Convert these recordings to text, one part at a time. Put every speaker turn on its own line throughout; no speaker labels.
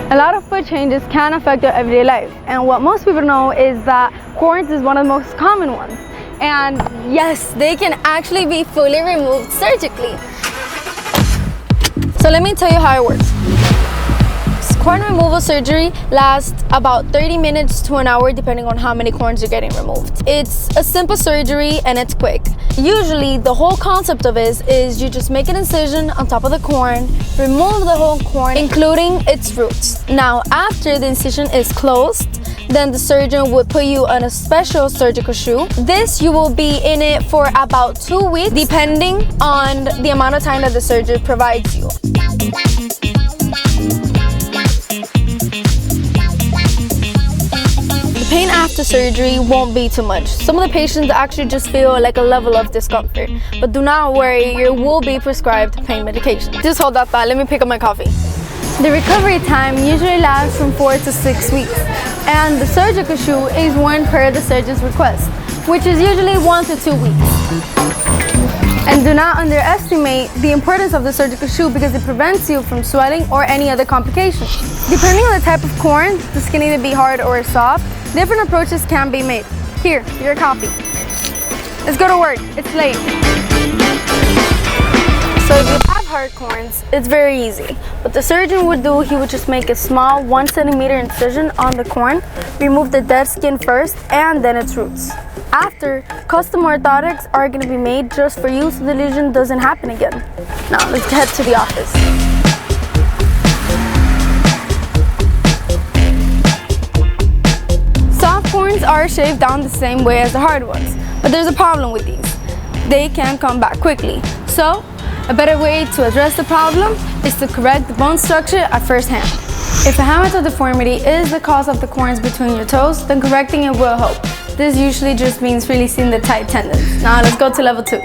A lot of foot changes can affect your everyday life, and what most people know is that corns is one of the most common ones. And yes, they can actually be fully removed surgically. So let me tell you how it works. Corn removal surgery lasts about 30 minutes to an hour depending on how many corns you're getting removed. It's a simple surgery and it's quick. Usually the whole concept of it is you just make an incision on top of the corn, remove the whole corn including its roots. Now after the incision is closed, then the surgeon would put you on a special surgical shoe. This you will be in it for about 2 weeks depending on the amount of time that the surgeon provides you. The pain after surgery won't be too much. Some of the patients actually just feel like a level of discomfort, but do not worry, you will be prescribed pain medication. Just hold that thought, let me pick up my coffee. The recovery time usually lasts from 4 to 6 weeks, and the surgical shoe is worn per the surgeon's request, which is usually 1 to 2 weeks. And do not underestimate the importance of the surgical shoe because it prevents you from swelling or any other complications. Depending on the type of corn, the skin either be hard or soft, different approaches can be made. Here, your coffee. Let's go to work, it's late. So if you have hard corns, it's very easy. What the surgeon would do, he would just make a small 1 centimeter incision on the corn, remove the dead skin first and then its roots. After, custom orthotics are going to be made just for you so the lesion doesn't happen again. Now let's head to the office. Soft corns are shaved down the same way as the hard ones, but there's a problem with these. They can come back quickly. So, a better way to address the problem is to correct the bone structure at first hand. If a hamate deformity is the cause of the corns between your toes, then correcting it will help. This usually just means releasing the tight tendons. Now let's go to level 2.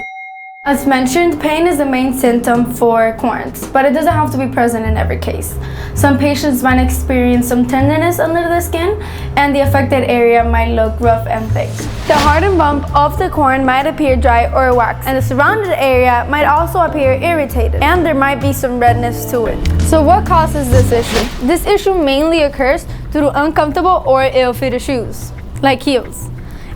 As mentioned, pain is the main symptom for corns, but it doesn't have to be present in every case. Some patients might experience some tenderness under the skin, and the affected area might look rough and thick. The hardened bump of the corn might appear dry or waxed, and the surrounding area might also appear irritated, and there might be some redness to it. So what causes this issue? This issue mainly occurs due to uncomfortable or ill-fitted shoes, like heels.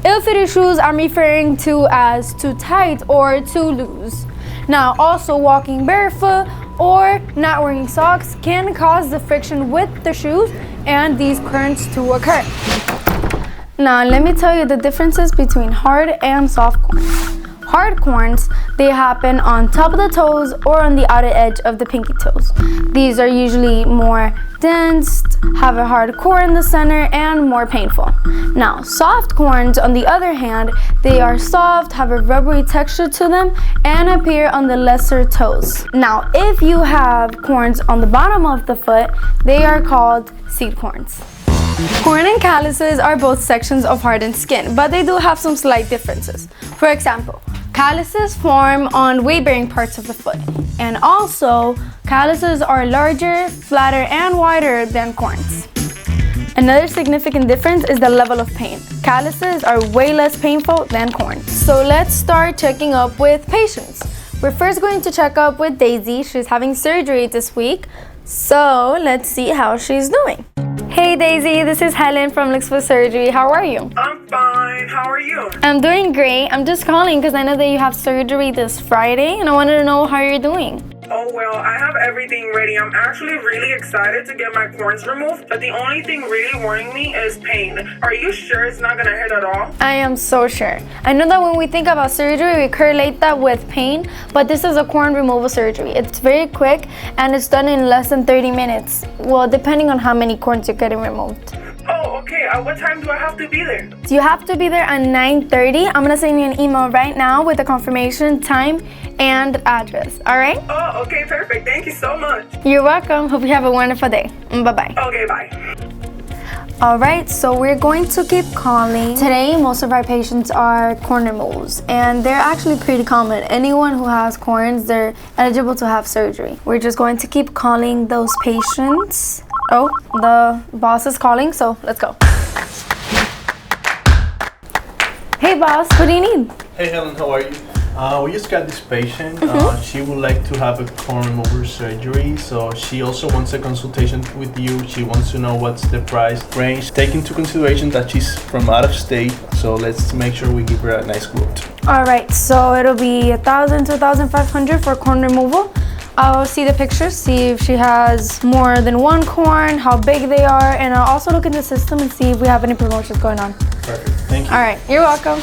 Ill-fitted shoes I'm referring to as too tight or too loose. Now also walking barefoot or not wearing socks can cause the friction with the shoes and these corns to occur. Now let me tell you the differences between hard and soft corns. Hard corns, they happen on top of the toes or on the outer edge of the pinky toes. These are usually more dense, have a hard core in the center, and more painful. Now, soft corns, on the other hand, they are soft, have a rubbery texture to them, and appear on the lesser toes. Now, if you have corns on the bottom of the foot, they are called seed corns. Corn and calluses are both sections of hardened skin, but they do have some slight differences. For example, calluses form on weight-bearing parts of the foot, and also calluses are larger, flatter, and wider than corns. Another significant difference is the level of pain. Calluses are way less painful than corns. So let's start checking up with patients. We're first going to check up with Daisy. She's having surgery this week, so let's see how she's doing. Hey Daisy, this is Helen from Luxe Foot Surgery. How are you?
I'm fine. How are you?
I'm doing great. I'm just calling because I know that you have surgery this Friday and I wanted to know how you're doing.
Oh, well, I have everything ready. I'm actually really excited to get my corns removed, but the only thing really worrying me is pain. Are you sure it's not going to hurt at all?
I am so sure. I know that when we think about surgery, we correlate that with pain, but this is a corn removal surgery. It's very quick and it's done in less than 30 minutes. Well, depending on how many corns you're getting removed.
Oh, okay. At what time do I have to be there?
You have to be there at 9:30. I'm going to send you an email right now with the confirmation, time, and address. All right?
Oh, okay. Perfect. Thank you so much.
You're welcome. Hope you have a wonderful day. Bye-bye.
Okay, bye.
All right, so we're going to keep calling. Today, most of our patients are corn removals, and they're actually pretty common. Anyone who has corns, they're eligible to have surgery. We're just going to keep calling those patients. Oh, the boss is calling, so let's go. Hey boss, what do you need?
Hey Helen, how are you? We just got this patient. She would like to have a corn removal surgery, so she also wants a consultation with you. She wants to know what's the price range. Take into consideration that she's from out of state, so let's make sure we give her a nice quote.
All right, so it'll be $1,000 to $1,500 for corn removal. I'll see the pictures, see if she has more than one corn, how big they are, and I'll also look in the system and see if we have any promotions going on.
Perfect. Thank you.
All right, you're welcome.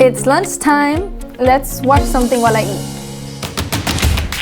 It's lunchtime. Let's watch something while I eat.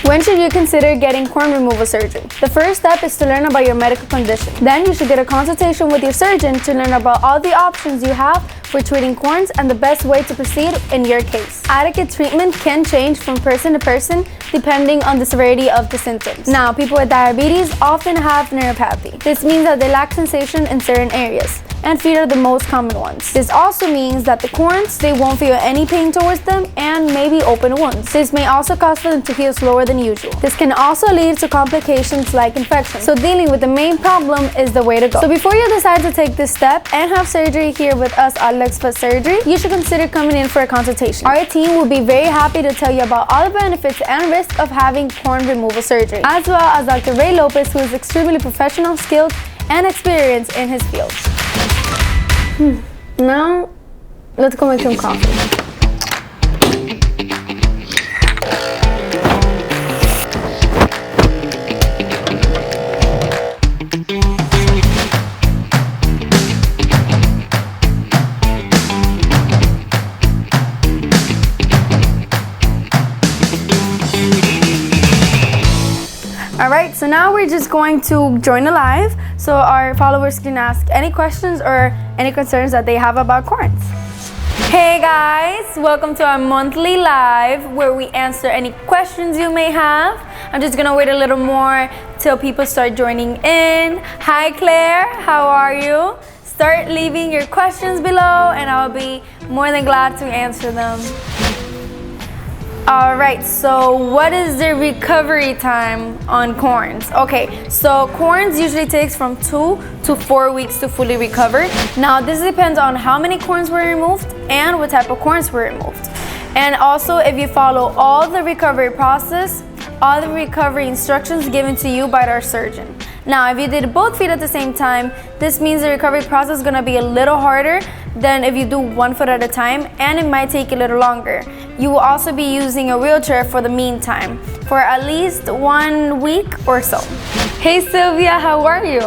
When should you consider getting corn removal surgery? The first step is to learn about your medical condition. Then you should get a consultation with your surgeon to learn about all the options you have for treating corns and the best way to proceed in your case. Adequate treatment can change from person to person depending on the severity of the symptoms. Now, people with diabetes often have neuropathy. This means that they lack sensation in certain areas, and feet are the most common ones. This also means that the corns, they won't feel any pain towards them and maybe open wounds. This may also cause for them to heal slower than usual. This can also lead to complications like infection. So dealing with the main problem is the way to go. So before you decide to take this step and have surgery here with us at Luxe Foot Surgery, you should consider coming in for a consultation. Our team will be very happy to tell you about all the benefits and risks of having corn removal surgery, as well as Dr. Ray Lopez, who is extremely professional, skilled, and experienced in his field. Now, let's go make some coffee. Alright, so now we're just going to join the live so our followers can ask any questions or any concerns that they have about corns. Hey guys, welcome to our monthly live where we answer any questions you may have. I'm just gonna wait a little more till people start joining in. Hi Claire, how are you? Start leaving your questions below and I'll be more than glad to answer them. Alright, so what is the recovery time on corns? Okay, so corns usually takes from 2 to 4 weeks to fully recover. Now this depends on how many corns were removed and what type of corns were removed. And also if you follow all the recovery process, all the recovery instructions given to you by our surgeon. Now if you did both feet at the same time, this means the recovery process is going to be a little harder than if you do one foot at a time, and it might take a little longer. You will also be using a wheelchair for the meantime, for at least 1 week or so. Hey Sylvia, how are you?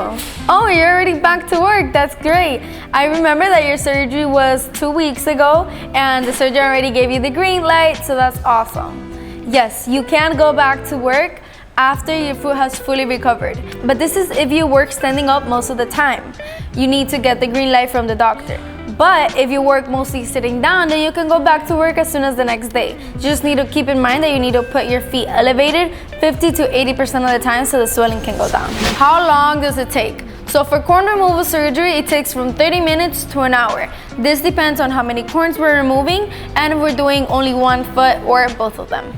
Oh, you're already back to work, that's great. I remember that your surgery was 2 weeks ago and the surgeon already gave you the green light, so that's awesome. Yes, you can go back to work after your foot has fully recovered. But this is if you work standing up most of the time. You need to get the green light from the doctor. But if you work mostly sitting down, then you can go back to work as soon as the next day. You just need to keep in mind that you need to put your feet elevated 50 to 80% of the time so the swelling can go down. How long does it take? So for corn removal surgery, it takes from 30 minutes to an hour. This depends on how many corns we're removing and if we're doing only 1 foot or both of them.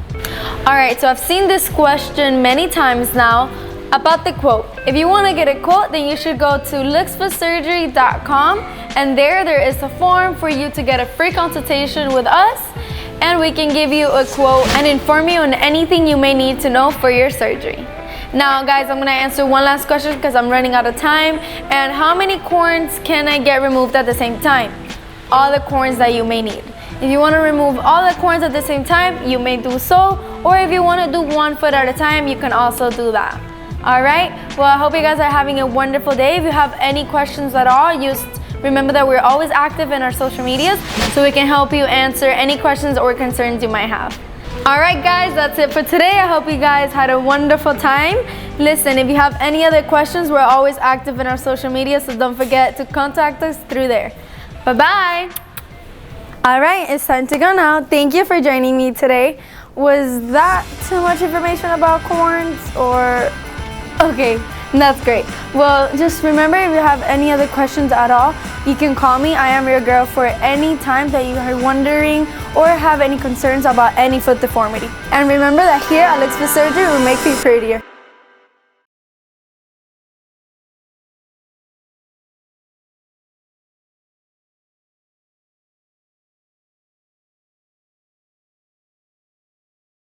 Alright, so I've seen this question many times now about the quote. If you want to get a quote, then you should go to luxefootsurgery.com, and there is a form for you to get a free consultation with us, and we can give you a quote and inform you on anything you may need to know for your surgery. Now guys, I'm going to answer one last question because I'm running out of time. And how many corns can I get removed at the same time? All the corns that you may need. If you want to remove all the corns at the same time, you may do so, or if you want to do 1 foot at a time, you can also do that. Alright, well I hope you guys are having a wonderful day. If you have any questions at all, just remember that we're always active in our social medias so we can help you answer any questions or concerns you might have. Alright guys, that's it for today. I hope you guys had a wonderful time. Listen, if you have any other questions, we're always active in our social media, so don't forget to contact us through there. Bye-bye! Alright, it's time to go now. Thank you for joining me today. Was that too much information about corns or... Okay, that's great. Well, just remember, if you have any other questions at all, you can call me. I am your girl for any time that you are wondering or have any concerns about any foot deformity. And remember that here at Luxe Foot Surgery, we make feet prettier.